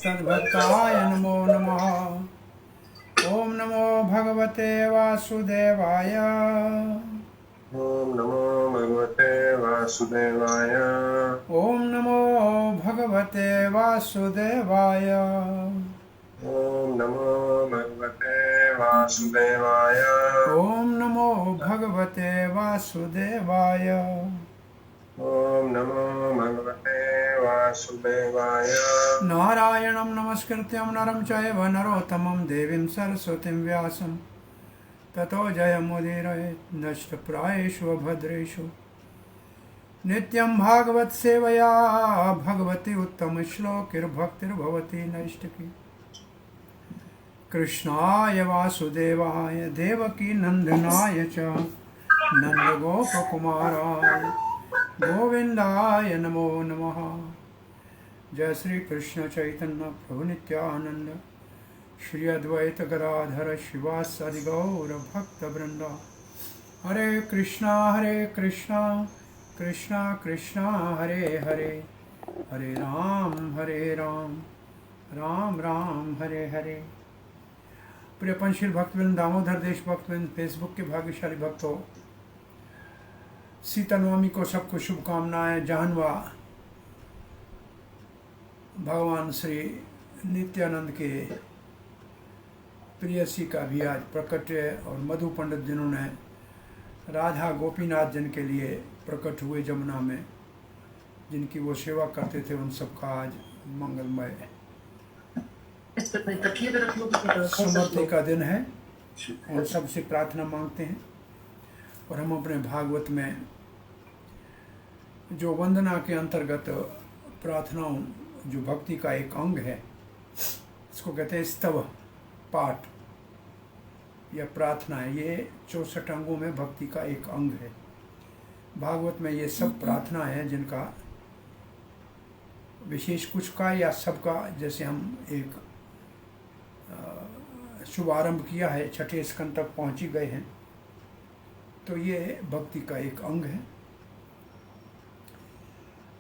तद्भक्ताय नमो नमः। ओम नमो भगवते वासुदेवाय। ओम नमो भगवते वासुदेवाय। ओम नमो भगवते वासुदेवाय। ओम नमो भगवते वासुदेवाय। ओम नमो भगवते वासुदेवाय। ओम नमो भगवते वासुदेवाय। नारायणं नमस्कृत्यं नरं चैव नरोत्तमं देवीं सरस्वतीं व्यासं ततो जयमुदीरयेत् नष्टप्रायेषु भद्रेषु नित्यं भागवत सेवया भगवती उत्तमश्लोकिर्भक्तिर्भवती नैष्टिकी। कृष्णाय वासुदेवाय देवकी नंदनाय च नंदगोपकुमाराय गोविंदाय नमो नमः। जय श्री कृष्ण चैतन्य प्रभु नित्यानंद श्री अद्वैत गदाधर शिवासादि गौर भक्त वृंदा। हरे कृष्णा कृष्णा कृष्णा हरे हरे, हरे राम राम राम हरे हरे। प्रिय पंचशील भक्तवृंद, दामोदर देश भक्तवृंद, फेसबुक के भाग्यशाली भक्तों, सीता नवमी को सबको शुभकामनाएं। जहनवा भगवान श्री नित्यानंद के प्रियसी का भी आज प्रकट है और मधु पंडित जिन्होंने राधा गोपीनाथ जिन के लिए प्रकट हुए जमुना में, जिनकी वो सेवा करते थे, उन सबका आज मंगलमय समृद्धि का दिन है। उन सब से प्रार्थना मांगते हैं और हम अपने भागवत में जो वंदना के अंतर्गत प्रार्थनाओं, जो भक्ति का एक अंग है, इसको कहते हैं स्तव पाठ या प्रार्थना है। ये 64 अंगों में भक्ति का एक अंग है। भागवत में ये सब प्रार्थना है जिनका विशेष कुछ का या सबका, जैसे हम एक शुभारंभ किया है, 6ठे स्कंद तक पहुंची गए हैं, तो ये भक्ति का एक अंग है।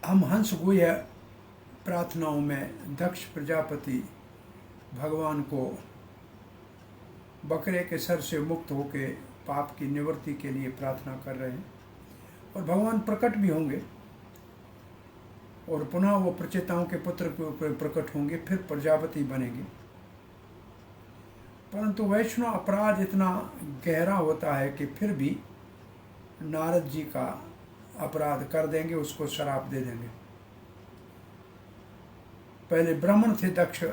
हम हंस गुह्य प्रार्थनाओं में दक्ष प्रजापति भगवान को बकरे के सर से मुक्त होकर पाप की निवृत्ति के लिए प्रार्थना कर रहे हैं और भगवान प्रकट भी होंगे और पुनः वो प्रचेताओं के पुत्र के ऊपर प्रकट होंगे, फिर प्रजापति बनेंगे। परंतु वैष्णव अपराध इतना गहरा होता है कि फिर भी नारद जी का अपराध कर देंगे, उसको श्राप दे देंगे। पहले ब्राह्मण थे दक्ष,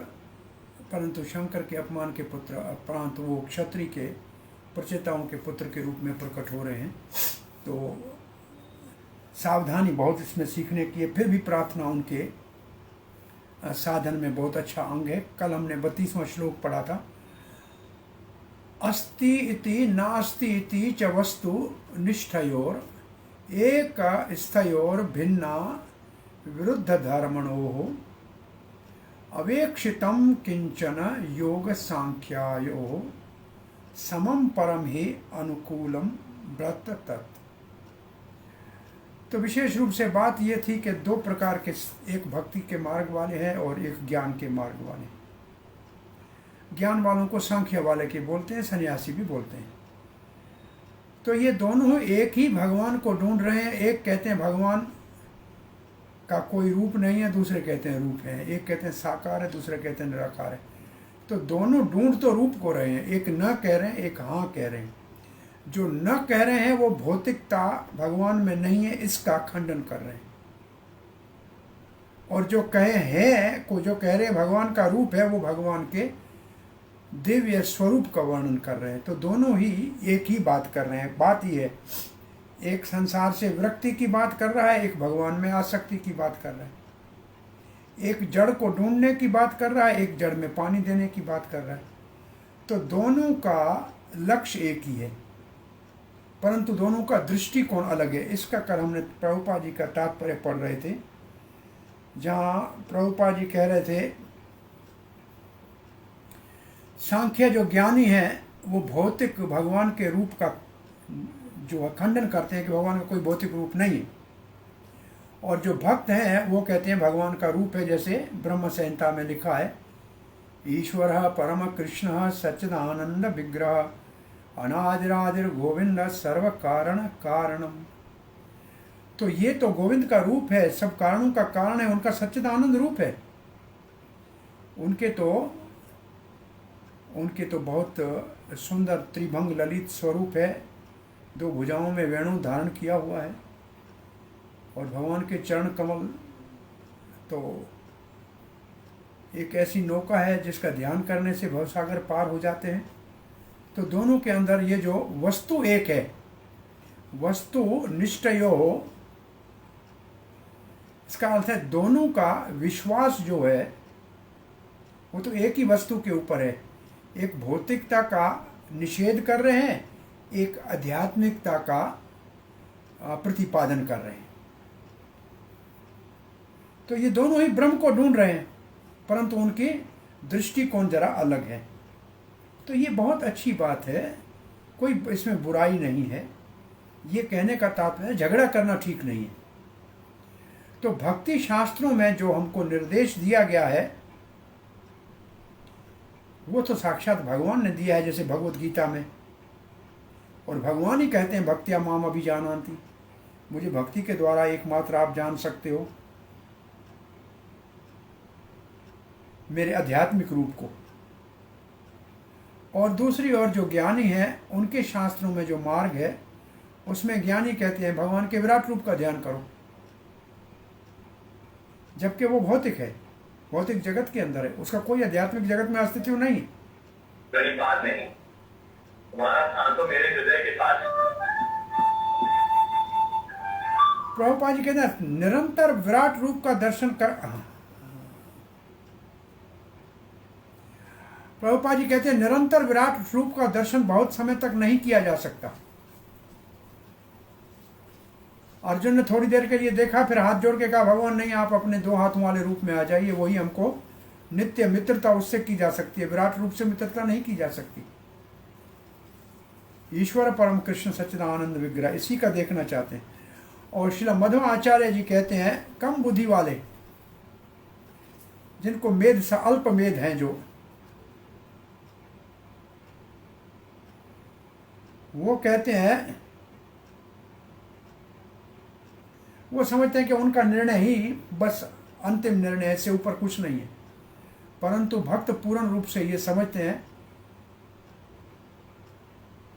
परंतु शंकर के अपमान के पुत्र, परंतु वो क्षत्रिय के प्रचेताओं के पुत्र के रूप में प्रकट हो रहे हैं। तो सावधानी बहुत इसमें सीखने की है। फिर भी प्रार्थना उनके साधन में बहुत अच्छा अंग है। कल हमने 32वां श्लोक पढ़ा था। अस्ति इति नास्ति इति च वस्तु निष्ठयोर एक स्थयोर भिन्ना विरुद्ध धर्मणोः अवेक्षितम किंचन योग सांख्यायो समम परम ही अनुकूलम व्रत तत्। तो विशेष रूप से बात ये थी कि दो प्रकार के, एक भक्ति के मार्ग वाले हैं और एक ज्ञान के मार्ग वाले। ज्ञान वालों को सांख्य वाले के बोलते हैं, सन्यासी भी बोलते हैं। तो ये दोनों एक ही भगवान को ढूंढ रहे हैं। एक कहते हैं भगवान का कोई रूप नहीं है, दूसरे कहते हैं रूप है। एक कहते हैं साकार है, दूसरे कहते हैं निराकार है। तो दोनों ढूंढ तो रूप को रहे हैं, एक न कह रहे हैं, एक हाँ कह रहे हैं। जो न कह रहे हैं वो भौतिकता भगवान में नहीं है, इसका खंडन कर रहे हैं। और जो कहे हैं को जो कह रहे हैं भगवान का रूप है, वो भगवान के दिव्य स्वरूप का वर्णन कर रहे हैं। तो दोनों ही एक ही बात कर रहे हैं। बात ही है, एक संसार से विरक्ति की बात कर रहा है, एक भगवान में आसक्ति की बात कर रहा है। एक जड़ को ढूंढने की बात कर रहा है, एक जड़ में पानी देने की बात कर रहा है। तो दोनों का लक्ष्य एक ही है, परंतु दोनों का दृष्टिकोण अलग है। इसका कल हमने प्रभुपाद जी का तात्पर्य पढ़ रहे थे, जहाँ प्रभुपाद जी कह रहे थे सांख्य जो ज्ञानी है वो भौतिक भगवान के रूप का जो खंडन करते हैं कि भगवान का कोई भौतिक रूप नहीं है, और जो भक्त हैं वो कहते हैं भगवान का रूप है, जैसे ब्रह्म संहिता में लिखा है, ईश्वर परम कृष्ण सच्चिदानंद विग्रह अनादिरादिर गोविंद सर्व कारण कारणम। तो ये तो गोविंद का रूप है, सब कारणों का कारण है, उनका सच्चिदानंद रूप है। उनके तो बहुत सुंदर त्रिभंग ललित स्वरूप है, 2 भुजाओं में वेणु धारण किया हुआ है। और भगवान के चरण कमल तो एक ऐसी नौका है जिसका ध्यान करने से भवसागर पार हो जाते हैं। तो दोनों के अंदर ये जो वस्तु एक है, वस्तु निष्ठयो हो, इसका अर्थ है दोनों का विश्वास जो है वो तो एक ही वस्तु के ऊपर है। एक भौतिकता का निषेध कर रहे हैं, एक आध्यात्मिकता का प्रतिपादन कर रहे हैं। तो ये दोनों ही ब्रह्म को ढूंढ रहे हैं, परंतु उनकी दृष्टिकोण जरा अलग है। तो ये बहुत अच्छी बात है, कोई इसमें बुराई नहीं है। ये कहने का तात्पर्य झगड़ा करना ठीक नहीं है। तो भक्ति शास्त्रों में जो हमको निर्देश दिया गया है वो तो साक्षात भगवान ने दिया है, जैसे भगवत गीता में। और भगवान ही कहते हैं भक्त्या माम अभिजानान्ति, मुझे भक्ति के द्वारा एकमात्र आप जान सकते हो मेरे आध्यात्मिक रूप को। और दूसरी ओर जो ज्ञानी है उनके शास्त्रों में जो मार्ग है उसमें ज्ञानी कहते हैं भगवान के विराट रूप का ध्यान करो, जबकि वो भौतिक है, भौतिक जगत के अंदर है, उसका कोई आध्यात्मिक जगत में अस्तित्व नहीं है। मेरी बात नहीं, तुम्हारा ध्यान तो मेरे हृदय के साथ है। प्रभुपाद जी कहते हैं निरंतर विराट रूप का दर्शन कर। प्रभुपाद जी कहते हैं निरंतर विराट रूप का दर्शन बहुत समय तक नहीं किया जा सकता। अर्जुन ने थोड़ी देर के लिए देखा, फिर हाथ जोड़ के कहा भगवान नहीं, आप अपने 2 हाथों वाले रूप में आ जाइए, वही हमको नित्य मित्रता उससे की जा सकती है, विराट रूप से मित्रता नहीं की जा सकती। ईश्वर परम कृष्ण सच्चिदानंद विग्रह, इसी का देखना चाहते हैं। और श्री मध्व आचार्य जी कहते हैं कम बुद्धि वाले, जिनको मेध सा अल्प मेध हैं, जो वो कहते हैं, वो समझते हैं कि उनका निर्णय ही बस अंतिम निर्णय है, इससे ऊपर कुछ नहीं है। परंतु भक्त पूर्ण रूप से ये समझते हैं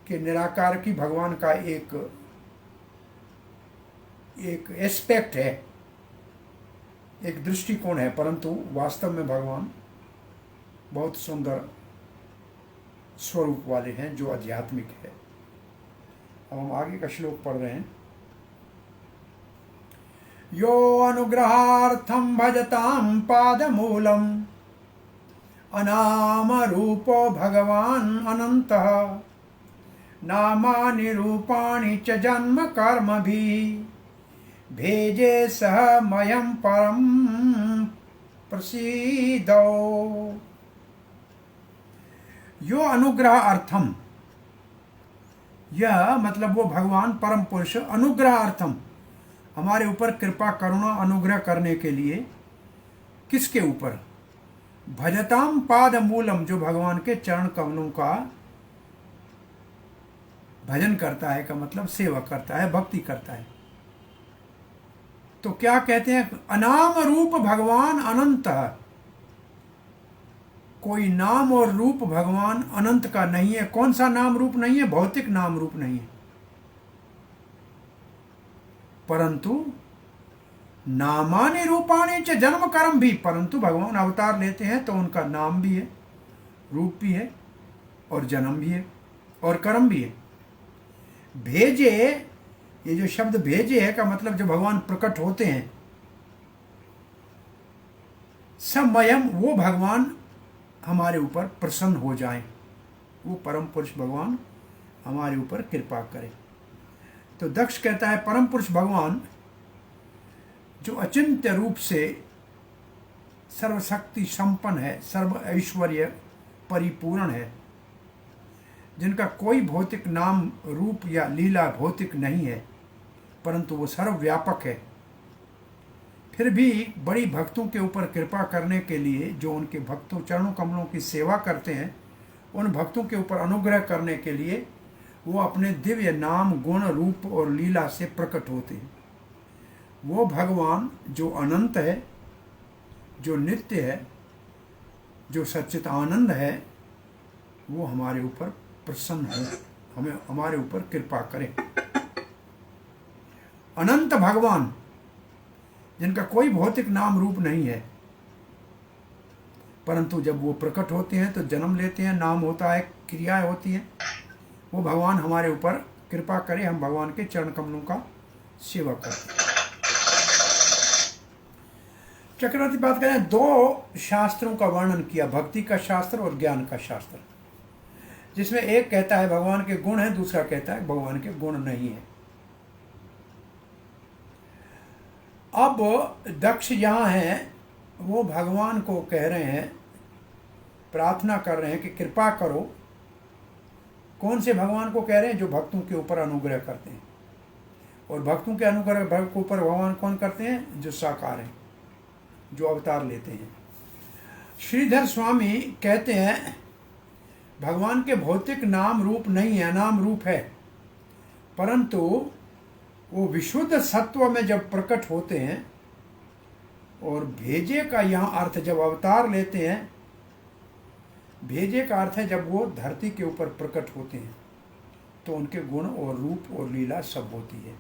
कि निराकार की भगवान का एक एस्पेक्ट है, एक दृष्टिकोण है, परंतु वास्तव में भगवान बहुत सुंदर स्वरूप वाले हैं जो आध्यात्मिक है। अब हम आगे का श्लोक पढ़ रहे हैं। यो अनुग्रहार्थम भजताम पादमूलम अनाम रूपो भगवान अनंतः नामानि रूपाणि च जन्म कर्म भी भेजे सह मयम परम प्रसीदो। यो अनुग्रह अर्थम, यह मतलब वो भगवान परम पुरुष अनुग्रह अर्थम, हमारे ऊपर कृपा करुणा अनुग्रह करने के लिए। किसके ऊपर? भजताम पाद मूलम, जो भगवान के चरण कमलों का भजन करता है, का मतलब सेवा करता है, भक्ति करता है। तो क्या कहते हैं? अनाम रूप भगवान अनंत, कोई नाम और रूप भगवान अनंत का नहीं है। कौन सा नाम रूप नहीं है? भौतिक नाम रूप नहीं है। परंतु नामानि रूपाणि च जन्म कर्म भी, परंतु भगवान अवतार लेते हैं तो उनका नाम भी है, रूप भी है, और जन्म भी है, और कर्म भी है। भेजे, ये जो शब्द भेजे है का मतलब जो भगवान प्रकट होते हैं, समयम, वो भगवान हमारे ऊपर प्रसन्न हो जाएं, वो परम पुरुष भगवान हमारे ऊपर कृपा करें। तो दक्ष कहता है परम पुरुष भगवान जो अचिंत्य रूप से सर्वशक्ति संपन्न है, सर्व ऐश्वर्य परिपूर्ण है, जिनका कोई भौतिक नाम रूप या लीला भौतिक नहीं है, परंतु वो सर्वव्यापक है, फिर भी बड़ी भक्तों के ऊपर कृपा करने के लिए, जो उनके भक्तों चरणों कमलों की सेवा करते हैं, उन भक्तों के ऊपर अनुग्रह करने के लिए वो अपने दिव्य नाम, गुण, रूप और लीला से प्रकट होते हैं। वो भगवान जो अनंत है, जो नित्य है, जो सच्चित आनंद है, वो हमारे ऊपर प्रसन्न हो, हमें हमारे ऊपर कृपा करें। अनंत भगवान जिनका कोई भौतिक नाम रूप नहीं है, परंतु जब वो प्रकट होते हैं तो जन्म लेते हैं, नाम होता है, क्रियाएं होती हैं। वो भगवान हमारे ऊपर कृपा करे, हम भगवान के चरण कमलों का सेवा करें। चक्रवर्ती बात करें, दो शास्त्रों का वर्णन किया, भक्ति का शास्त्र और ज्ञान का शास्त्र, जिसमें एक कहता है भगवान के गुण हैं, दूसरा कहता है भगवान के गुण नहीं है। अब दक्ष यहाँ हैं, वो भगवान को कह रहे हैं, प्रार्थना कर रहे हैं कि कृपा करो। कौन से भगवान को कह रहे हैं? जो भक्तों के ऊपर अनुग्रह करते हैं। और भक्तों के अनुग्रह के ऊपर भगवान कौन करते हैं? जो साकार हैं, जो अवतार लेते हैं। श्रीधर स्वामी कहते हैं भगवान के भौतिक नाम रूप नहीं है, अनाम रूप है, परंतु वो विशुद्ध सत्व में जब प्रकट होते हैं, और भेजे का यहाँ अर्थ जब अवतार लेते हैं, भेजे का अर्थ है जब वो धरती के ऊपर प्रकट होते हैं, तो उनके गुण और रूप और लीला सब होती है।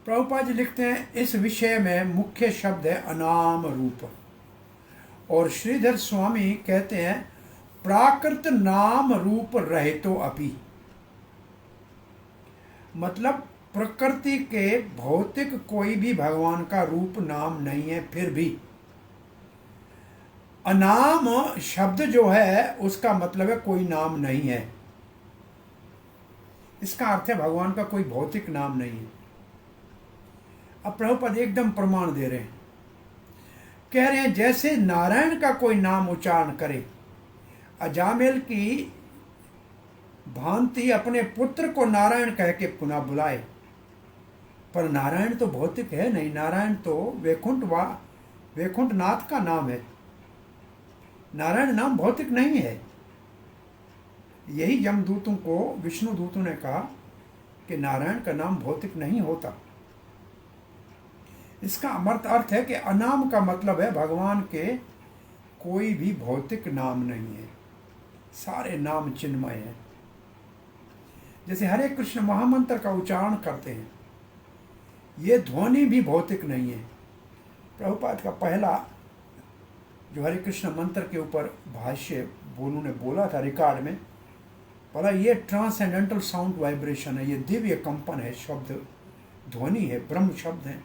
प्रभुपाद जी लिखते हैं इस विषय में मुख्य शब्द है अनाम रूप, और श्रीधर स्वामी कहते हैं प्राकृत नाम रूप रहितो अपि, मतलब प्रकृति के भौतिक कोई भी भगवान का रूप नाम नहीं है, फिर भी अनाम शब्द जो है उसका मतलब है कोई नाम नहीं है। इसका अर्थ है भगवान का कोई भौतिक नाम नहीं है। अब प्रभुपद एकदम प्रमाण दे रहे हैं, कह रहे हैं जैसे नारायण का कोई नाम उच्चारण करे, अजामिल की भांति अपने पुत्र को नारायण कह के पुनः बुलाए, पर नारायण तो भौतिक है नहीं, नारायण तो वैकुंठ नाथ का नाम है, नारायण नाम भौतिक नहीं है। यही यमदूतों को विष्णु दूतों ने कहा कि नारायण का नाम भौतिक नहीं होता। इसका अमर्थ अर्थ है कि अनाम का मतलब है भगवान के कोई भी भौतिक नाम नहीं है, सारे नाम चिन्मय हैं। जैसे हरे कृष्ण महामंत्र का उच्चारण करते हैं, ये ध्वनि भी भौतिक नहीं है। प्रभुपाद का पहला जो हरे कृष्ण मंत्र के ऊपर भाष्य बोलू ने बोला था रिकॉर्ड में, बोला ये ट्रांसेंडेंटल साउंड वाइब्रेशन है, ये दिव्य कंपन है, शब्द ध्वनि है, ब्रह्म शब्द है,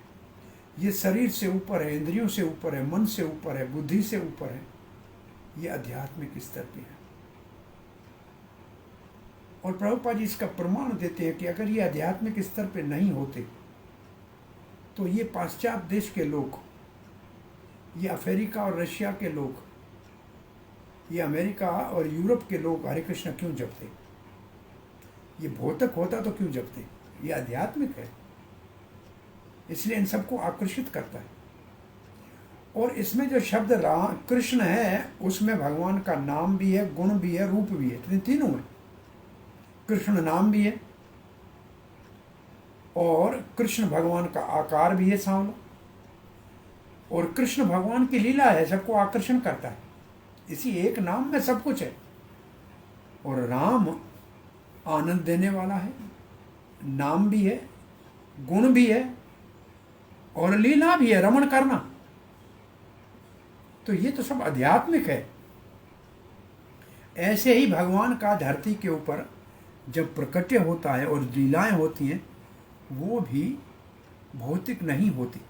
ये शरीर से ऊपर है, इंद्रियों से ऊपर है, मन से ऊपर है, बुद्धि से ऊपर है, ये आध्यात्मिक स्तर पे है। और प्रभुपाद जी इसका प्रमाण देते हैं कि अगर ये आध्यात्मिक स्तर पे नहीं होते तो ये पाश्चात्य देश के लोग, ये अफ्रीका और रशिया के लोग, ये अमेरिका और यूरोप के लोग हरे कृष्ण क्यों जपते? ये भौतिक होता तो क्यों जपते? ये आध्यात्मिक है, इसलिए इन सबको आकर्षित करता है। और इसमें जो शब्द राम कृष्ण है, उसमें भगवान का नाम भी है, गुण भी है, रूप भी है, तीनों है। कृष्ण नाम भी है और कृष्ण भगवान का आकार भी है सांवला, और कृष्ण भगवान की लीला है, सबको आकर्षण करता है। इसी एक नाम में सब कुछ है। और राम आनंद देने वाला है, नाम भी है, गुण भी है और लीला भी है, रमण करना। तो ये तो सब आध्यात्मिक है। ऐसे ही भगवान का धरती के ऊपर जब प्रकट्य होता है और लीलाएं होती हैं, वो भी भौतिक नहीं होती।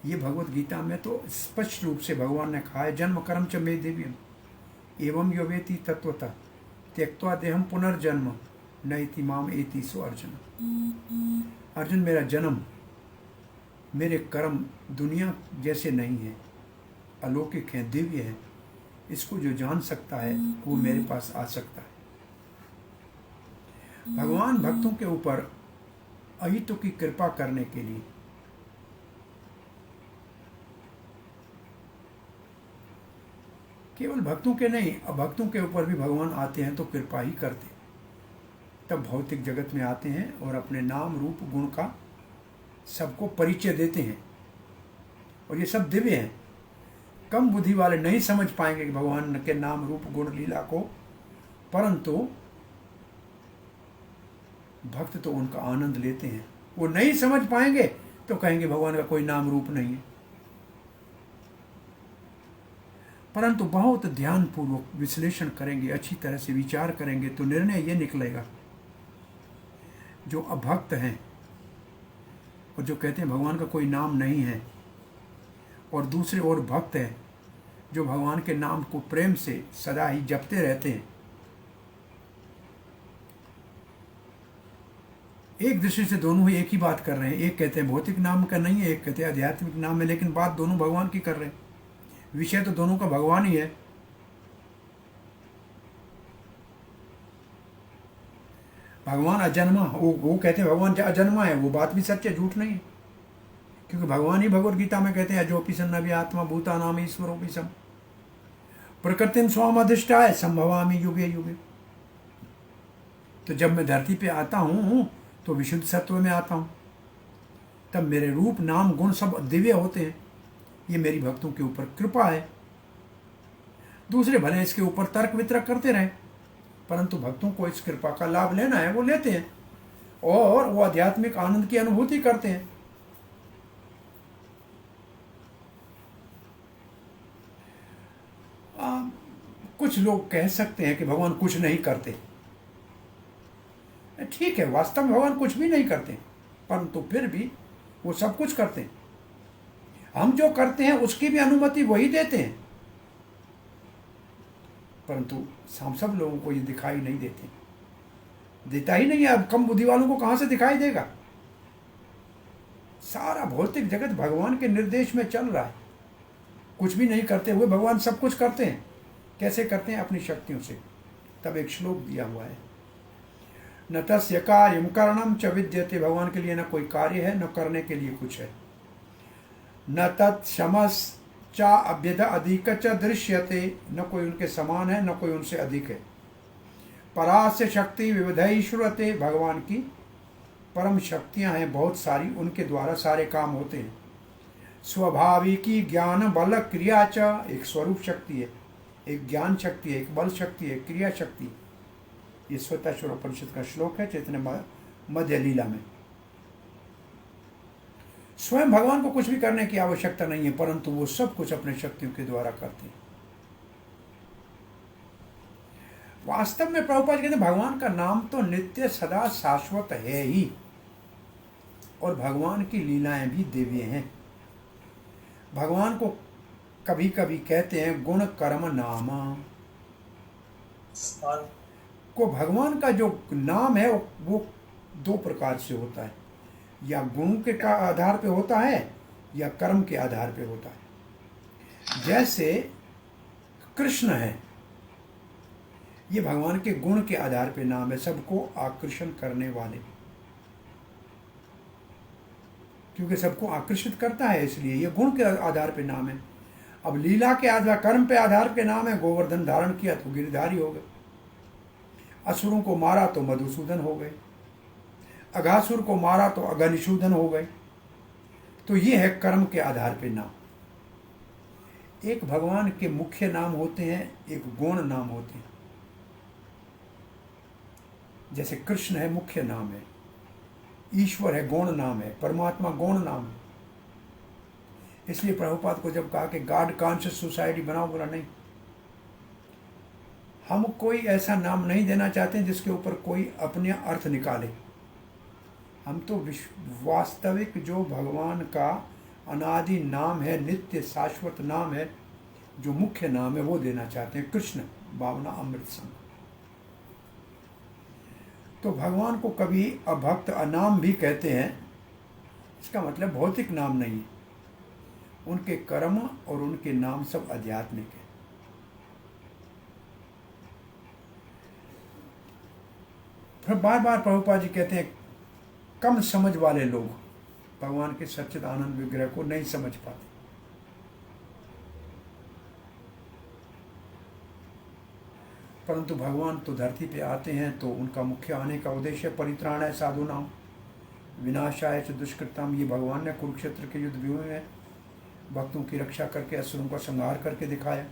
ये भगवत गीता में तो स्पष्ट रूप से भगवान ने कहा है, जन्म कर्म च मे दिव्यम एवं यो वेति तत्वतः त्यक्त्वा देहम पुनर्जन्म नैति माम एति सो अर्जुन। अर्जुन, मेरा जन्म, मेरे कर्म दुनिया जैसे नहीं है, अलौकिक है, दिव्य है। इसको जो जान सकता है वो मेरे पास आ सकता है। भगवान भक्तों के ऊपर अहितों की कृपा करने के लिए केवल भक्तों के नहीं, अभक्तों के ऊपर भी भगवान आते हैं तो कृपा ही करते हैं। तब भौतिक जगत में आते हैं और अपने नाम रूप गुण का सबको परिचय देते हैं। और ये सब दिव्य हैं। कम बुद्धि वाले नहीं समझ पाएंगे कि भगवान के नाम रूप गुण लीला को, परंतु भक्त तो उनका आनंद लेते हैं। वो नहीं समझ पाएंगे तो कहेंगे भगवान का कोई नाम रूप नहीं है। परंतु बहुत ध्यानपूर्वक विश्लेषण करेंगे, अच्छी तरह से विचार करेंगे तो निर्णय ये निकलेगा, जो अभक्त हैं और जो कहते हैं भगवान का कोई नाम नहीं है, और दूसरे और भक्त हैं जो भगवान के नाम को प्रेम से सदा ही जपते रहते हैं। एक दृष्टि से दोनों ही एक ही बात कर रहे हैं। एक कहते हैं भौतिक नाम का नहीं है, एक कहते हैं आध्यात्मिक नाम है, लेकिन बात दोनों भगवान की कर रहे हैं। विषय तो दोनों का भगवान ही है। भगवान अजन्मा, वो कहते हैं भगवान अजन्मा है, वो बात भी सच है, झूठ नहीं है। क्योंकि भगवान ही भगवद गीता में कहते हैं अजोपि सन्नभि आत्मा भूता नाम ईश्वरोपि सम प्रकृतिम स्वाम अधिष्ठाय संभवामि युगे युगे। तो जब मैं धरती पे आता हूं तो विशुद्ध सत्व में आता हूं, तब मेरे रूप नाम गुण सब दिव्य होते हैं। ये मेरी भक्तों के ऊपर कृपा है। दूसरे भले इसके ऊपर तर्क वितर्क करते रहे, परंतु भक्तों को इस कृपा का लाभ लेना है, वो लेते हैं और वो आध्यात्मिक आनंद की अनुभूति करते हैं। कुछ लोग कह सकते हैं कि भगवान कुछ नहीं करते। ठीक है, वास्तव में भगवान कुछ भी नहीं करते, परंतु फिर भी वो सब कुछ करते हैं। हम जो करते हैं उसकी भी अनुमति वही देते हैं, परंतु हम सब लोगों को ये दिखाई नहीं देता ही नहीं है। अब कम बुद्धि वालों को कहां से दिखाई देगा? सारा भौतिक जगत भगवान के निर्देश में चल रहा है। कुछ भी नहीं करते हुए भगवान सब कुछ करते हैं। कैसे करते हैं? अपनी शक्तियों से। तब एक श्लोक दिया हुआ है, न तस्य कार्यम करणम च विद्यते। भगवान के लिए न कोई कार्य है, न करने के लिए कुछ है। न तत्समस चा अभ्यध अधिक च दृश्यते। न कोई उनके समान है, न कोई उनसे अधिक है। परास्य शक्ति विविधैश्वरते। भगवान की परम शक्तियां हैं बहुत सारी, उनके द्वारा सारे काम होते हैं। स्वाभाविकी ज्ञान बल क्रिया च। एक स्वरूप शक्ति है, एक ज्ञान शक्ति है, एक बल शक्ति है, क्रिया शक्ति। ये श्वेताश्वर उपनिषद का श्लोक है चैतन्य मध्य लीला में। स्वयं भगवान को कुछ भी करने की आवश्यकता नहीं है, परंतु वो सब कुछ अपने शक्तियों के द्वारा करते हैं। वास्तव में प्रभुपाद कहते हैं भगवान का नाम तो नित्य सदा शाश्वत है ही, और भगवान की लीलाएं भी दिव्य हैं। भगवान को कभी कभी कहते हैं गुण कर्म नामा को। भगवान का जो नाम है वो दो प्रकार से होता है, या गुण के का आधार पे होता है या कर्म के आधार पे होता है। जैसे कृष्ण है, ये भगवान के गुण के आधार पे नाम है, सबको आकर्षण करने वाले, क्योंकि सबको आकर्षित करता है, इसलिए ये गुण के आधार पे नाम है। अब लीला के आधार कर्म पे आधार पे नाम है। गोवर्धन धारण किया तो गिरधारी हो गए, असुरों को मारा तो मधुसूदन हो गए, अघासुर को मारा तो अघनिशूदन हो गए। तो ये है कर्म के आधार पे नाम। एक भगवान के मुख्य नाम होते हैं, एक गौण नाम होते हैं। जैसे कृष्ण है मुख्य नाम है, ईश्वर है गौण नाम है, परमात्मा गौण नाम है। इसलिए प्रभुपाद को जब कहा कि गॉड कॉन्शियस सोसाइटी बनाओ, बोला नहीं, हम कोई ऐसा नाम नहीं देना चाहते जिसके ऊपर कोई अपने अर्थ निकाले। हम तो वास्तविक जो भगवान का अनादि नाम है, नित्य शाश्वत नाम है, जो मुख्य नाम है, वो देना चाहते हैं। कृष्ण भावना अमृत संग। तो भगवान को कभी अभक्त अनाम भी कहते हैं। इसका मतलब भौतिक नाम नहीं है। उनके कर्म और उनके नाम सब आध्यात्मिक है। फिर बार बार प्रभुपाद जी कहते हैं कम समझ वाले लोग भगवान के सच्चिदानंद विग्रह को नहीं समझ पाते। परंतु भगवान तो धरती पे आते हैं तो उनका मुख्य आने का उद्देश्य परित्राणाय साधूनाम विनाशाय च दुष्कृताम। ये भगवान ने कुरुक्षेत्र के युद्ध व्यूह में भक्तों की रक्षा करके असुरों का संहार करके दिखाया।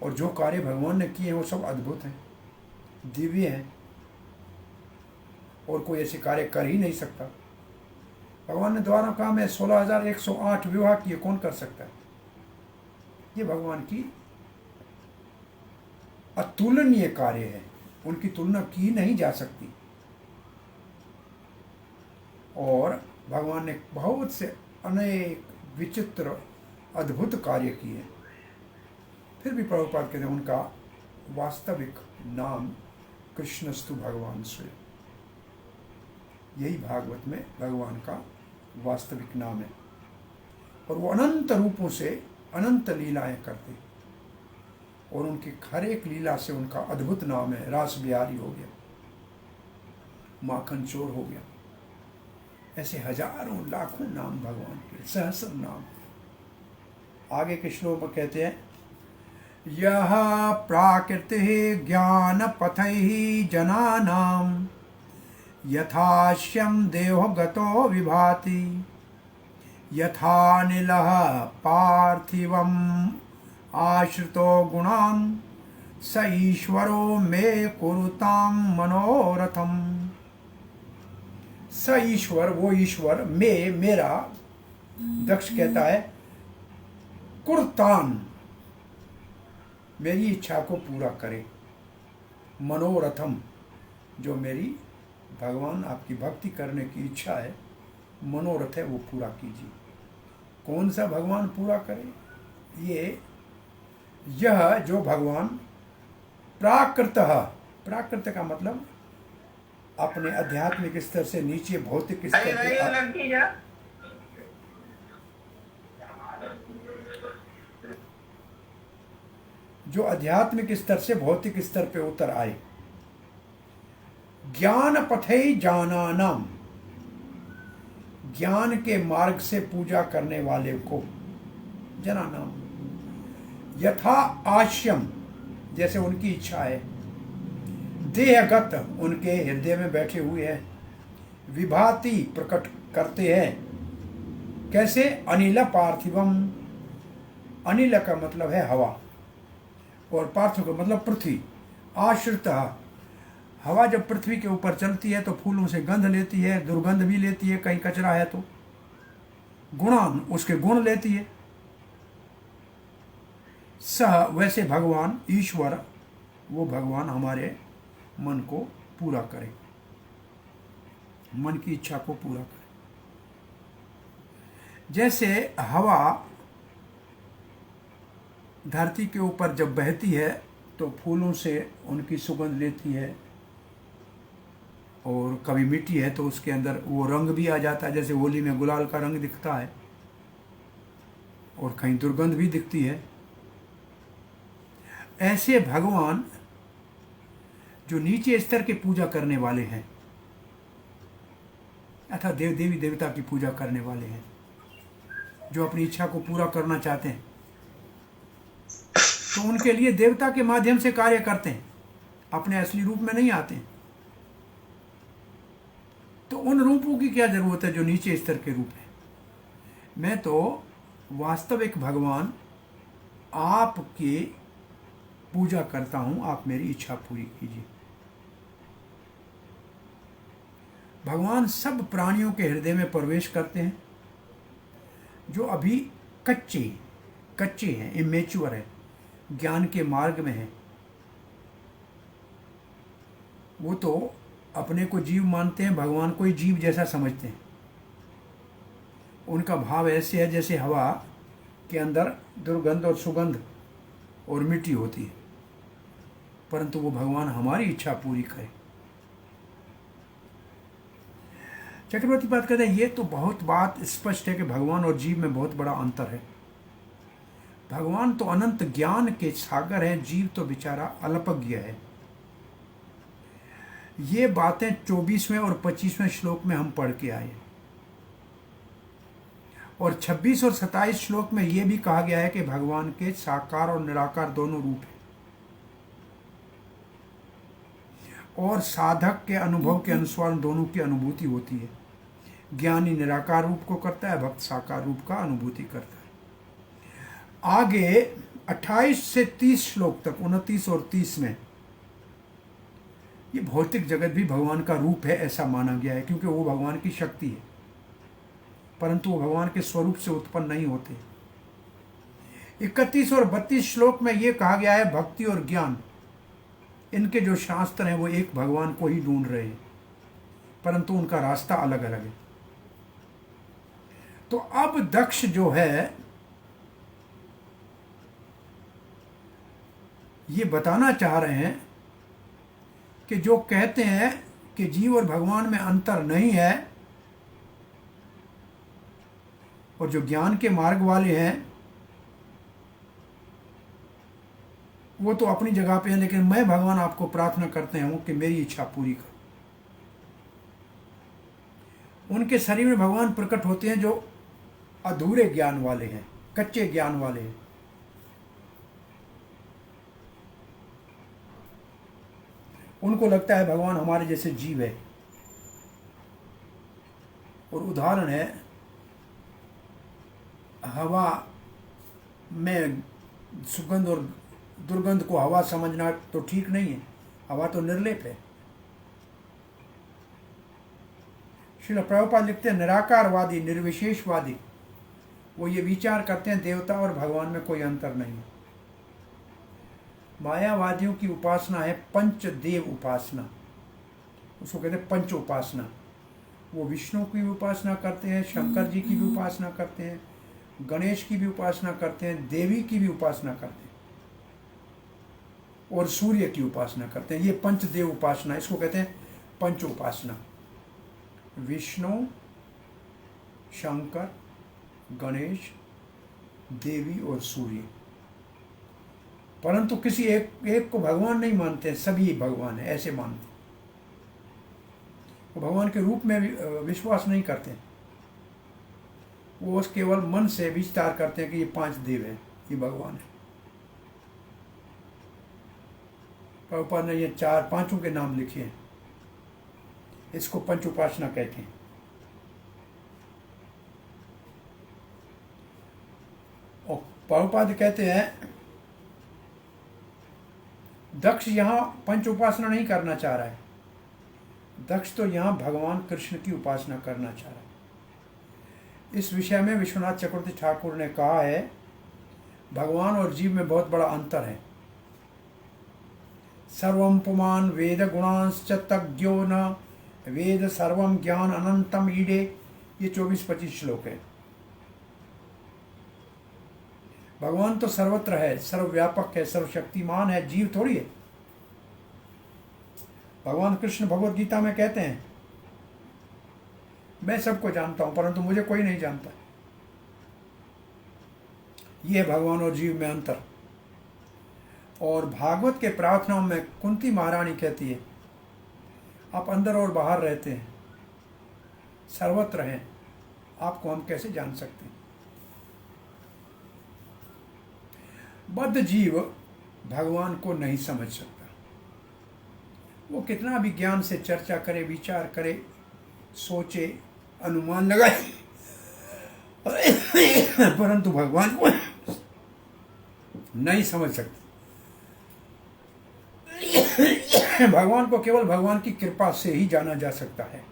और जो कार्य भगवान ने किए हैं वो सब अद्भुत हैं, दिव्य हैं, और कोई ऐसे कार्य कर ही नहीं सकता। भगवान ने द्वारका में 16,108 विवाह किए, कौन कर सकता है? ये भगवान की अतुलनीय कार्य है, उनकी तुलना की नहीं जा सकती। और भगवान ने बहुत से अनेक विचित्र अद्भुत कार्य किए, फिर भी प्रभुपाद कहते हैं उनका वास्तविक नाम कृष्णस्तु भगवान स्वयं। यही भागवत में भगवान का वास्तविक नाम है। और वो अनंत रूपों से अनंत लीलाएं करते, और उनकी हर एक लीला से उनका अद्भुत नाम है। रास बिहारी हो गया, माखन चोर हो गया, ऐसे हजारों लाखों नाम भगवान के, सहस्र नाम। आगे के श्लोक में कहते हैं, यह प्राकृति ज्ञान पथै जनानां यथाश्यम देहगतो विभाति यथानिलः पार्थिवम् आश्रितो गुणान् स ईश्वरो मे कुरुतां मनोरथम। स ईश्वर, वो ईश्वर, मेरा, दक्ष कहता है, कुरुतान, मेरी इच्छा को पूरा करे, मनोरथम, जो मेरी भगवान आपकी भक्ति करने की इच्छा है, मनोरथ है, वो पूरा कीजिए। कौन सा भगवान पूरा करे? यह जो भगवान प्राकृतः, प्राकृत का मतलब अपने आध्यात्मिक स्तर से नीचे भौतिक स्तर पे, जो आध्यात्मिक स्तर से भौतिक स्तर पे उतर आए। ज्ञान पथै जानानाम, ज्ञान के मार्ग से पूजा करने वाले को, जनानाम, यथा आश्यम, जैसे उनकी इच्छा है, देहगत, उनके हृदय में बैठे हुए हैं, विभाति, प्रकट करते हैं। कैसे? अनिल पार्थिवम, अनिल का मतलब है हवा, और पार्थिव का मतलब पृथ्वी। आश्रित, हवा जब पृथ्वी के ऊपर चलती है तो फूलों से गंध लेती है, दुर्गंध भी लेती है, कहीं कचरा है तो। गुणान, उसके गुण लेती है। सह, वैसे भगवान ईश्वर, वो भगवान हमारे मन को पूरा करे, मन की इच्छा को पूरा करे। जैसे हवा धरती के ऊपर जब बहती है तो फूलों से उनकी सुगंध लेती है, और कभी मिट्टी है तो उसके अंदर वो रंग भी आ जाता है, जैसे होली में गुलाल का रंग दिखता है, और कहीं दुर्गंध भी दिखती है। ऐसे भगवान जो नीचे स्तर के पूजा करने वाले हैं, अथवा देव देवी देवता की पूजा करने वाले हैं, जो अपनी इच्छा को पूरा करना चाहते हैं, तो उनके लिए देवता के माध्यम से कार्य करते हैं, अपने असली रूप में नहीं आते हैं। तो उन रूपों की क्या जरूरत है जो नीचे स्तर के रूप है? मैं तो वास्तविक भगवान आपके पूजा करता हूं, आप मेरी इच्छा पूरी कीजिए। भगवान सब प्राणियों के हृदय में प्रवेश करते हैं, जो अभी कच्चे हैं, इमेच्योर है, ज्ञान के मार्ग में है। वो तो अपने को जीव मानते हैं, भगवान को ही जीव जैसा समझते हैं। उनका भाव ऐसे है जैसे हवा के अंदर दुर्गंध और सुगंध और मिट्टी होती है, परंतु वो भगवान हमारी इच्छा पूरी करे। चक्रवर्ती बात कहते हैं, ये तो बहुत बात स्पष्ट है कि भगवान और जीव में बहुत बड़ा अंतर है। भगवान तो अनंत ज्ञान के सागर हैं, जीव तो बेचारा अल्पज्ञ है। ये बातें 24वें और 25वें श्लोक में हम पढ़ के आए, और 26 और 27 श्लोक में यह भी कहा गया है कि भगवान के साकार और निराकार दोनों रूप हैं। और साधक के अनुभव के अनुसार दोनों की अनुभूति होती है। ज्ञानी निराकार रूप को करता है, भक्त साकार रूप का अनुभूति करता है। आगे 28 से 30 श्लोक तक, 29 और 30 में, ये भौतिक जगत भी भगवान का रूप है ऐसा माना गया है, क्योंकि वो भगवान की शक्ति है, परंतु वो भगवान के स्वरूप से उत्पन्न नहीं होते। 31 और 32 श्लोक में ये कहा गया है भक्ति और ज्ञान, इनके जो शास्त्र हैं वो एक भगवान को ही ढूंढ रहे हैं, परंतु उनका रास्ता अलग अलग है। तो अब दक्ष जो है ये बताना चाह रहे हैं कि जो कहते हैं कि जीव और भगवान में अंतर नहीं है, और जो ज्ञान के मार्ग वाले हैं वो तो अपनी जगह पे हैं, लेकिन मैं भगवान आपको प्रार्थना करते हूं कि मेरी इच्छा पूरी कर। उनके शरीर में भगवान प्रकट होते हैं जो अधूरे ज्ञान वाले हैं, कच्चे ज्ञान वाले हैं। उनको लगता है भगवान हमारे जैसे जीव है। और उदाहरण है, हवा में सुगंध और दुर्गंध को हवा समझना तो ठीक नहीं है, हवा तो निर्लेप है। श्रील प्रभुपाद लिखते हैं निराकारवादी, निर्विशेषवादी, वो ये विचार करते हैं देवता और भगवान में कोई अंतर नहीं। मायावादियों की उपासना है पंचदेव उपासना, उसको कहते हैं पंच उपासना। वो विष्णु की भी उपासना करते हैं, शंकर जी की भी उपासना करते हैं, गणेश की भी उपासना करते हैं, देवी की भी उपासना करते हैं, और सूर्य की उपासना करते हैं। ये पंचदेव उपासना, इसको कहते हैं पंच उपासना। विष्णु, शंकर, गणेश, देवी और सूर्य, परंतु किसी एक को भगवान नहीं मानते, सभी भगवान है ऐसे मानते। वो भगवान के रूप में विश्वास नहीं करते, वो केवल मन से विचार करते हैं कि ये 5 देव हैं, ये भगवान है। प्रभुपाद ने ये 4-5 के नाम लिखे हैं, इसको पंच उपासना कहते हैं। और प्रभुपाद कहते हैं दक्ष यहाँ पंच उपासना नहीं करना चाह रहा है, दक्ष तो यहाँ भगवान कृष्ण की उपासना करना चाह रहा है। इस विषय में विश्वनाथ चक्रवर्ती ठाकुर ने कहा है भगवान और जीव में बहुत बड़ा अंतर है। सर्वम पुमान वेद गुणांश्च तज्ञो न वेद सर्वम ज्ञान अनंतम ईडे, ये 24-25 श्लोक है। भगवान तो सर्वत्र है, सर्वव्यापक है, सर्वशक्तिमान है, जीव थोड़ी है। भगवान कृष्ण भगवद गीता में कहते हैं मैं सबको जानता हूं परंतु मुझे कोई नहीं जानता। ये है भगवान और जीव में अंतर। और भागवत के प्रार्थनाओं में कुंती महारानी कहती है आप अंदर और बाहर रहते हैं, सर्वत्र हैं, आपको हम कैसे जान सकते हैं। बद्ध जीव भगवान को नहीं समझ सकता, वो कितना भी ज्ञान से चर्चा करे, विचार करे, सोचे, अनुमान लगाए, परंतु भगवान को नहीं समझ सकते। भगवान को केवल भगवान की कृपा से ही जाना जा सकता है।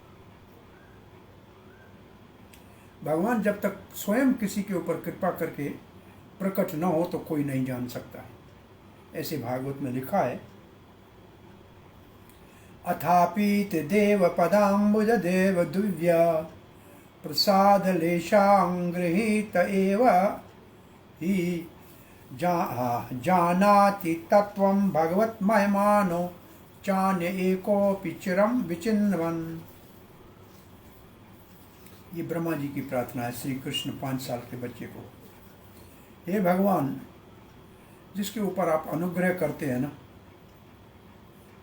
भगवान जब तक स्वयं किसी के ऊपर कृपा करके प्रकट न हो तो कोई नहीं जान सकता है। ऐसे भागवत में लिखा है अथापीत देव पदाम्बुज देव दिव्य प्रसाद लेशांगृहीत एव ही जानाति तत्वं भगवत महिमानो चान्य एकोपि चिरम विचिन्वन। ये ब्रह्मा जी की प्रार्थना है श्री कृष्ण 5 साल के बच्चे को। हे भगवान, जिसके ऊपर आप अनुग्रह करते हैं ना,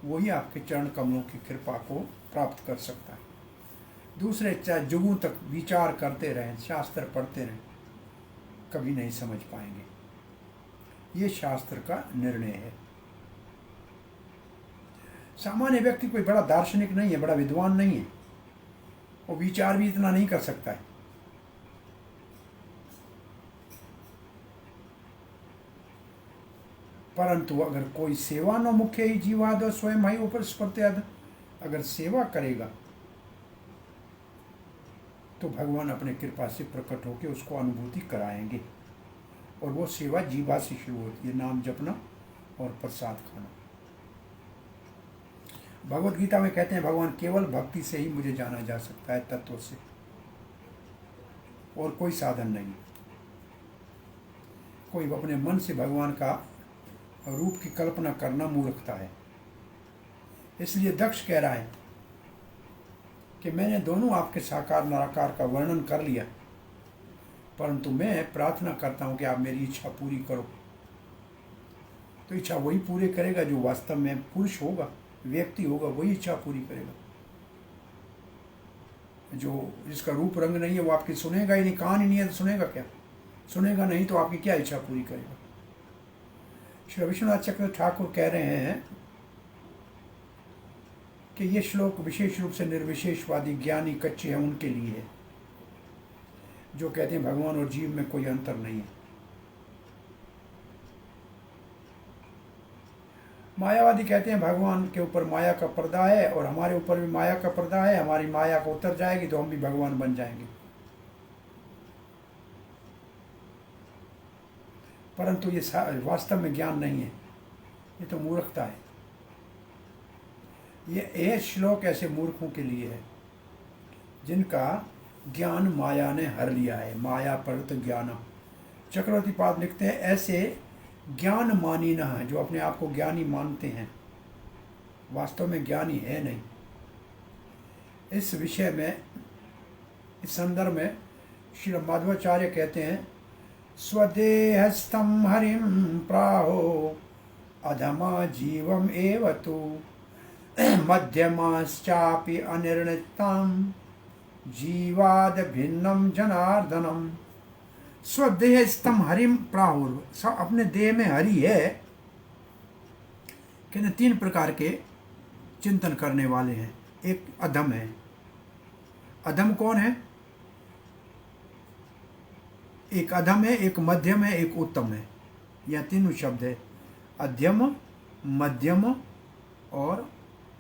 वही आपके चरण कमलों की कृपा को प्राप्त कर सकता है। दूसरे चाहे जुगों तक विचार करते रहें, शास्त्र पढ़ते रहें, कभी नहीं समझ पाएंगे। ये शास्त्र का निर्णय है। सामान्य व्यक्ति कोई बड़ा दार्शनिक नहीं है, बड़ा विद्वान नहीं है, वो विचार भी इतना नहीं कर सकता है। परंतु अगर कोई सेवान्मुख ही जीवाद स्वयं ही ऊपर स्पर्त्याद, अगर सेवा करेगा तो भगवान अपने कृपा से प्रकट होकर उसको अनुभूति कराएंगे, और वो सेवा जीवा से शुरू होती है, नाम जपना और प्रसाद खाना। भगवत गीता में कहते हैं भगवान केवल भक्ति से ही मुझे जाना जा सकता है, तत्व से, और कोई साधन नहीं। कोई अपने मन से भगवान का रूप की कल्पना करना मूर्खता है। इसलिए दक्ष कह रहा है कि मैंने दोनों आपके साकार निराकार का वर्णन कर लिया, परंतु मैं प्रार्थना करता हूं कि आप मेरी इच्छा पूरी करो। तो इच्छा वही पूरी करेगा जो वास्तव में पुरुष होगा, व्यक्ति होगा, वही इच्छा पूरी करेगा। जो जिसका रूप रंग नहीं है वो आपकी सुनेगा ही नहीं, कान ही नहीं है तो सुनेगा क्या? सुनेगा नहीं तो आपकी क्या इच्छा पूरी करेगा? श्री विश्वनाथ चक्र ठाकुर कह रहे हैं कि ये श्लोक विशेष रूप से निर्विशेषवादी ज्ञानी कच्चे हैं उनके लिए है, जो कहते हैं भगवान और जीव में कोई अंतर नहीं है। मायावादी कहते हैं भगवान के ऊपर माया का पर्दा है और हमारे ऊपर भी माया का पर्दा है, हमारी माया को उतर जाएगी तो हम भी भगवान बन जाएंगे। परंतु ये वास्तव में ज्ञान नहीं है, ये तो मूर्खता है। ये श्लोक ऐसे मूर्खों के लिए है जिनका ज्ञान माया ने हर लिया है। माया परत ज्ञान, चक्रवर्ती पाद लिखते हैं ऐसे ज्ञान मानी न है जो अपने आप को ज्ञानी मानते हैं, वास्तव में ज्ञानी है नहीं। इस विषय में, इस संदर्भ में श्री माधवाचार्य कहते हैं स्वदेहस्थम हरिम प्राहो अधमा जीवम एव तु मध्यमाश्चापि अनिर्णिताम जीवाद भिन्नम जनार्दनम। स्वदेह स्तम हरिम प्राहुर, सब अपने देह में हरि है। कहते 3 प्रकार के चिंतन करने वाले हैं। एक अधम है। अधम कौन है? एक अधम है, एक मध्यम है, एक उत्तम है। यह तीनों शब्द है, अध्यम, मध्यम और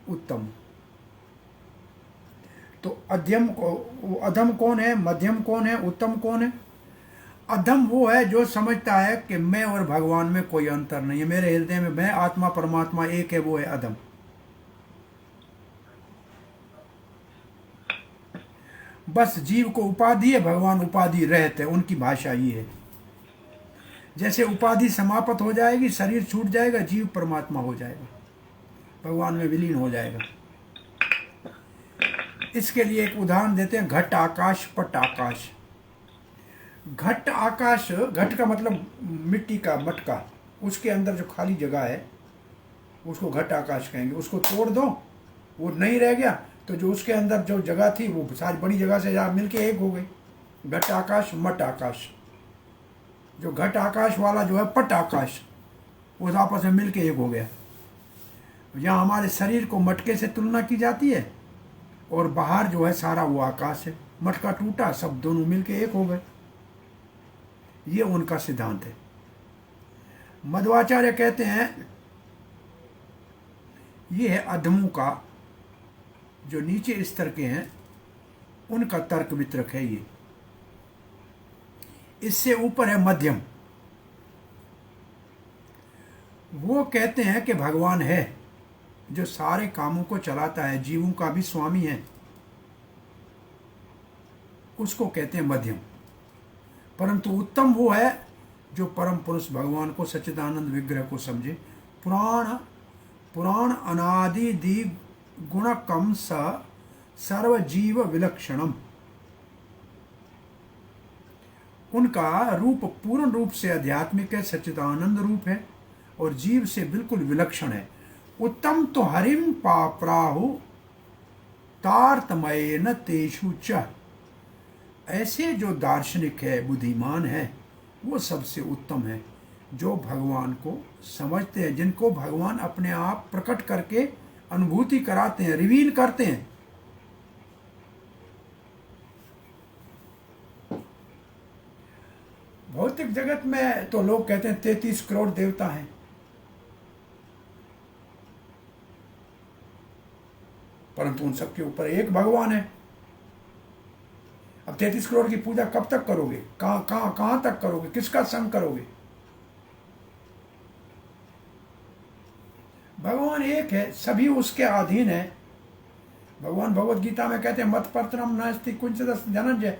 उत्तम। तो अधम कौन है, मध्यम कौन है, उत्तम कौन है? अधम वो है जो समझता है कि मैं और भगवान में कोई अंतर नहीं है, मेरे हृदय में मैं आत्मा परमात्मा एक है, वो है अधम। बस जीव को उपाधि है, भगवान उपाधि रहते, उनकी भाषा ये है। जैसे उपाधि समाप्त हो जाएगी, शरीर छूट जाएगा, जीव परमात्मा हो जाएगा, भगवान में विलीन हो जाएगा। इसके लिए एक उदाहरण देते हैं, घट आकाश पट आकाश। घट आकाश, घट का मतलब मिट्टी का मटका, उसके अंदर जो खाली जगह है उसको घट आकाश कहेंगे। उसको तोड़ दो, वो नहीं रह गया, तो जो उसके अंदर जो जगह थी वो सारी बड़ी जगह से जहाँ मिलके एक हो गई। घट आकाश मट आकाश। जो घट आकाश वाला जो है पट आकाश, वो आपस में मिलके एक हो गया। यहाँ हमारे शरीर को मटके से तुलना की जाती है और बाहर जो है सारा वो आकाश है। मटका टूटा, सब दोनों मिलके एक हो गए। ये उनका सिद्धांत है। मध्वाचार्य कहते हैं ये है अधमों का, जो नीचे स्तर के हैं उनका तर्क वितरक है ये। इससे ऊपर है मध्यम। वो कहते हैं कि भगवान है जो सारे कामों को चलाता है, जीवों का भी स्वामी है, उसको कहते हैं मध्यम। परंतु उत्तम वो है जो परम पुरुष भगवान को, सच्चिदानंद विग्रह को समझे। पुराण अनादि दी गुणकम स सर्वजीव विलक्षणम। उनका रूप पूर्ण रूप से आध्यात्मिक है, सच्चिदानंद रूप है और जीव से बिल्कुल विलक्षण है। उत्तम तो हरिम पाप्राहु तारतमयेन तेषु च। ऐसे जो दार्शनिक है, बुद्धिमान है, वो सबसे उत्तम है, जो भगवान को समझते हैं, जिनको भगवान अपने आप प्रकट करके अनुभूति कराते हैं, रिवील करते हैं। भौतिक जगत में तो लोग कहते हैं 33 करोड़ देवता हैं, परंतु उन सबके ऊपर एक भगवान है। अब 33 करोड़ की पूजा कब तक करोगे? कहां तक करोगे? किसका संग करोगे? भगवान एक है, सभी उसके अधीन है। भगवान भगवत गीता में कहते हैं मत परतरम नास्ति कुंचित धनंजय,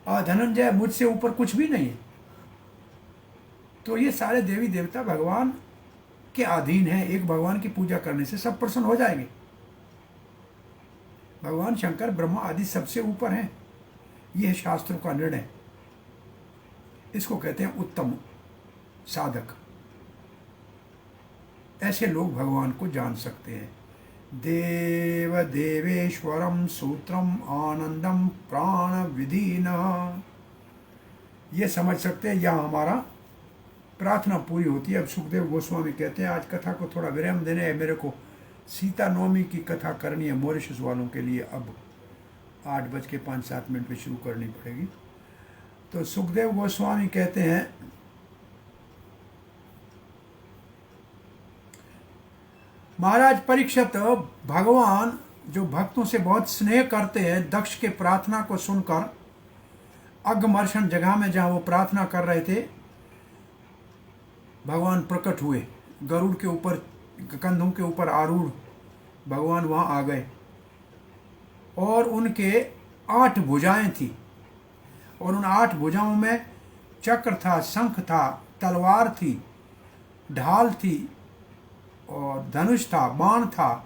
धनंजय मुझसे ऊपर कुछ भी नहीं है। तो ये सारे देवी देवता भगवान के अधीन है। एक भगवान की पूजा करने से सब प्रसन्न हो जाएंगे। भगवान शंकर ब्रह्मा आदि सबसे ऊपर हैं। यह शास्त्रों का निर्णय। इसको कहते हैं उत्तम साधक। ऐसे लोग भगवान को जान सकते हैं। देव देवेश्वरम सूत्रम आनंदम प्राण विधीना, ये समझ सकते हैं। यहाँ हमारा प्रार्थना पूरी होती है। अब सुखदेव गोस्वामी कहते हैं आज कथा को थोड़ा विराम देने है, मेरे को सीता नवमी की कथा करनी है मॉरिशस वालों के लिए। अब 8:05 पे शुरू करनी पड़ेगी। तो सुखदेव गोस्वामी कहते हैं महाराज परीक्षित, भगवान जो भक्तों से बहुत स्नेह करते हैं, दक्ष के प्रार्थना को सुनकर अगमर्शन जगह में जहां वो प्रार्थना कर रहे थे, भगवान प्रकट हुए। गरुड़ के ऊपर, कंधों के ऊपर आरूढ़ भगवान वहां आ गए और उनके 8 भुजाएं थी और उन 8 भुजाओं में चक्र था, शंख था, तलवार थी, ढाल थी और धनुष था, बाण था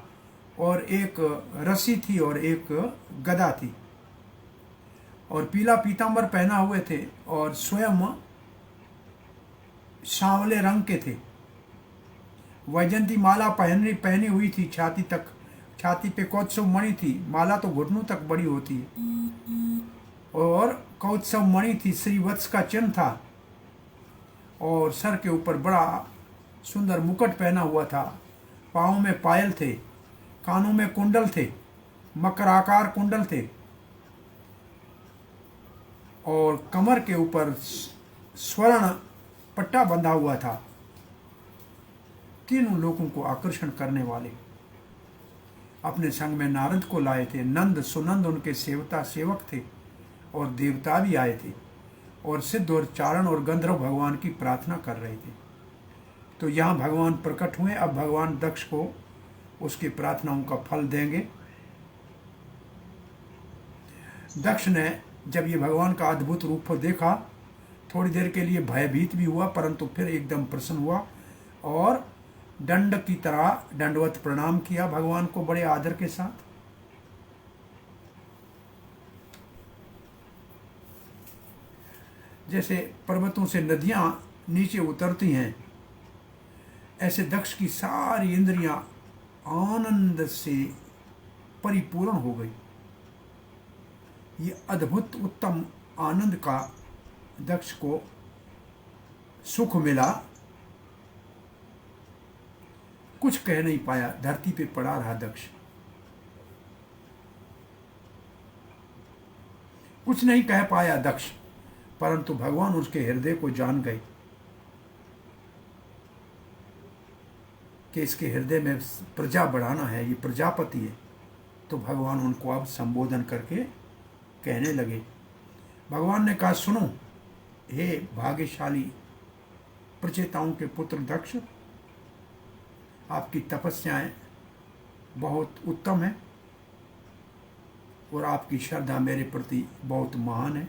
और एक रस्सी थी और एक गदा थी और पीला पीतांबर पहना हुए थे और स्वयं सांवले रंग के थे। वैजंती माला पहनी हुई थी छाती तक, छाती पे कौत्सव मणि थी। माला तो घुटनों तक बड़ी होती है और कौत्सव मणि थी। श्रीवत्स का चिन्ह था और सर के ऊपर बड़ा सुंदर मुकुट पहना हुआ था। पाँव में पायल थे, कानों में कुंडल थे, मकराकार कुंडल थे और कमर के ऊपर स्वर्ण पट्टा बंधा हुआ था। तीनों लोगों को आकर्षण करने वाले अपने संग में नारद को लाए थे। नंद सुनंद उनके सेवक थे और देवता भी आए थे और सिद्ध और चारण और गंधर्व भगवान की प्रार्थना कर रहे थे। तो यहाँ भगवान प्रकट हुए। अब भगवान दक्ष को उसकी प्रार्थनाओं का फल देंगे। दक्ष ने जब ये भगवान का अद्भुत रूप देखा, थोड़ी देर के लिए भयभीत भी हुआ, परंतु फिर एकदम प्रसन्न हुआ और दंड की तरह दंडवत प्रणाम किया भगवान को बड़े आदर के साथ। जैसे पर्वतों से नदियां नीचे उतरती हैं, ऐसे दक्ष की सारी इंद्रियां आनंद से परिपूर्ण हो गई। ये अद्भुत उत्तम आनंद का दक्ष को सुख मिला, कुछ कह नहीं पाया, धरती पे पड़ा रहा दक्ष, कुछ नहीं कह पाया दक्ष। परंतु भगवान उसके हृदय को जान गए कि इसके हृदय में प्रजा बढ़ाना है, ये प्रजापति है। तो भगवान उनको अब संबोधन करके कहने लगे। भगवान ने कहा, सुनो हे भाग्यशाली प्रचेताओं के पुत्र दक्ष, आपकी तपस्याएं बहुत उत्तम है और आपकी श्रद्धा मेरे प्रति बहुत महान है।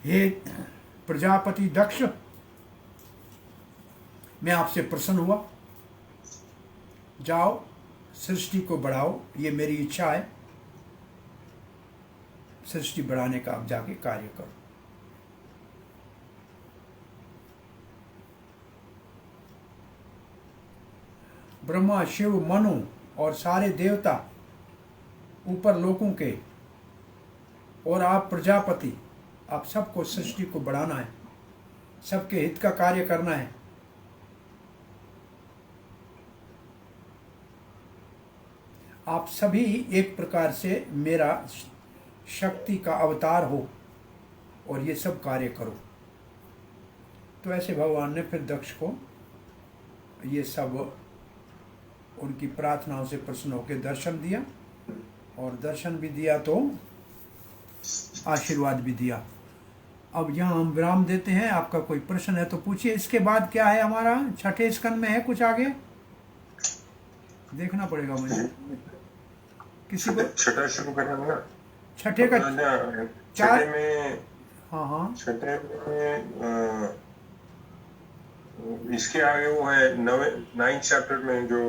हे प्रजापति दक्ष, मैं आपसे प्रसन्न हुआ, जाओ सृष्टि को बढ़ाओ, ये मेरी इच्छा है। सृष्टि बढ़ाने का आप जाके कार्य करो। ब्रह्मा शिव मनु और सारे देवता ऊपर लोगों के और आप प्रजापति, आप सबको सृष्टि को बढ़ाना है, सबके हित का कार्य करना है। आप सभी एक प्रकार से मेरा शक्ति का अवतार हो और ये सब कार्य करो। तो ऐसे भगवान ने फिर दक्ष को ये सब उनकी प्रार्थनाओं से प्रसन्न होकर दर्शन दिया, और दर्शन भी दिया तो आशीर्वाद भी दिया। अब यहाँ हम विराम देते हैं। आपका कोई प्रश्न है तो पूछिए। इसके बाद क्या है हमारा? छठे स्कंद में है कुछ आगे, देखना पड़ेगा मुझे। किसी को छठा शुरू करना है ना? छठे का छठे में, हाँ छठे में इसके आगे वो है 9th चैप्टर में जो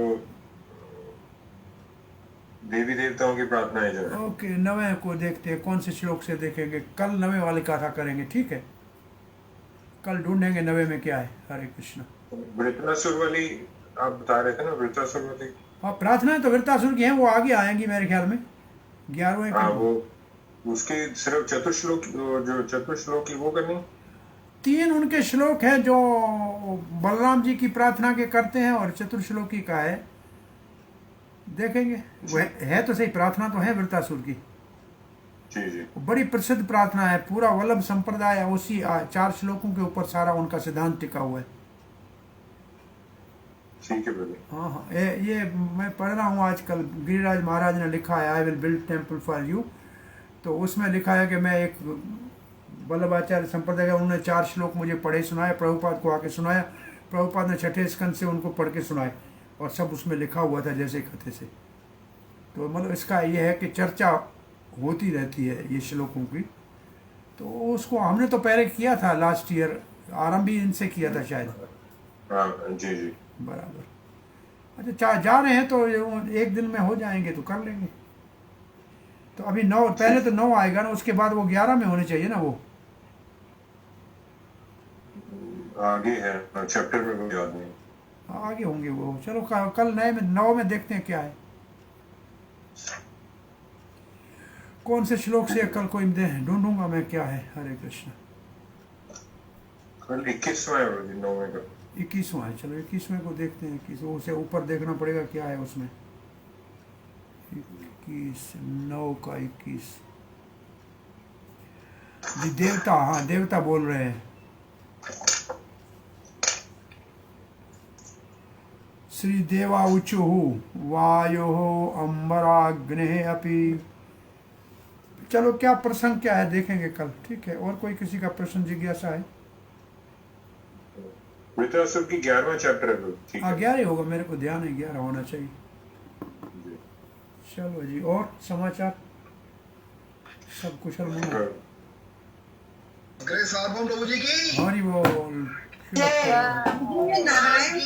देवी देवताओं की प्रार्थनाएं जो है। ओके, 9वें को देखते हैं। कौन से श्लोक से देखेंगे? कल 9वें वाली कथा करेंगे, ठीक है? कल ढूंढेंगे 9वें में क्या है। हरे कृष्ण। वृत्रासुर वाली आप बता रहे थे ना, वृत्रासुर वाली। हाँ, प्रार्थना तो वृत्तासुर की है, वो आगे आएंगी मेरे ख्याल में 11वें हाँ, की। वो उसके सिर्फ चतुश्लोक, जो चतुश्लोक की वो करनी। 3 उनके श्लोक हैं जो बलराम जी की प्रार्थना के करते हैं, और चतुर्श्लोकी का है, देखेंगे। वो है तो सही, प्रार्थना तो है वृत्तासुर की। जी जी। बड़ी प्रसिद्ध प्रार्थना है। पूरा वल्लभ संप्रदाय उसी 4 श्लोकों के ऊपर सारा उनका सिद्धांत टिका हुआ है। ठीक है brother। हाँ हाँ, ये मैं पढ़ रहा हूँ आजकल। गिरिराज महाराज ने लिखा है, I will build temple for you. तो उसमें लिखा है कि मैं एक वल्लभाचार्य संप्रदाय का, उन्होंने 4 श्लोक मुझे पढ़े सुनाए, प्रभुपाद को आके सुनाया। प्रभुपाद ने छठे स्कंद से उनको पढ़ के सुनाए, और सब उसमें लिखा हुआ था जैसे कथे से। तो मतलब इसका ये है कि चर्चा होती रहती है ये श्लोकों की। तो उसको हमने तो पहले किया था लास्ट ईयर, आरंभ भी इनसे किया था शायद। हाँ जी जी। बराबर। अच्छा, जा रहे हैं तो एक दिन में हो जाएंगे तो कर लेंगे। तो अभी 9, पहले तो 9 आएगा ना, उसके बाद वो 11 में होने चाहिए ना। वो आगे है चैप्टर में, कोई याद नहीं। आगे होंगे वो। चलो कल नए में 9 में देखते हैं क्या है, कौन से श्लोक से कल कोई ढूंढूंगा मैं क्या है। हरे कृष्ण। कल 21वां है brother, 9वें का। 21वां है। चलो 21वें को देखते हैं। 21 उसे ऊपर देखना पड़ेगा क्या है उसमें। 21 9 का 21 जी, देवता। हाँ, देवता बोल रहे हैं। श्री देवा उचुहु वायो अंबराग्ने अपि। चलो क्या प्रसंग क्या है देखेंगे कल, ठीक है? और कोई किसी का प्रश्न जिज्ञासा है? वृत्रासुर की 11वां चैप्टर है brother, ठीक है। 11 होगा, मेरे को ध्यान है 11 होना चाहिए। जी। चलो जी, और समाचार सब कुशल मंगल। ग्रेस सार्वभौम प्रभु जी की हरि बोल। नारायण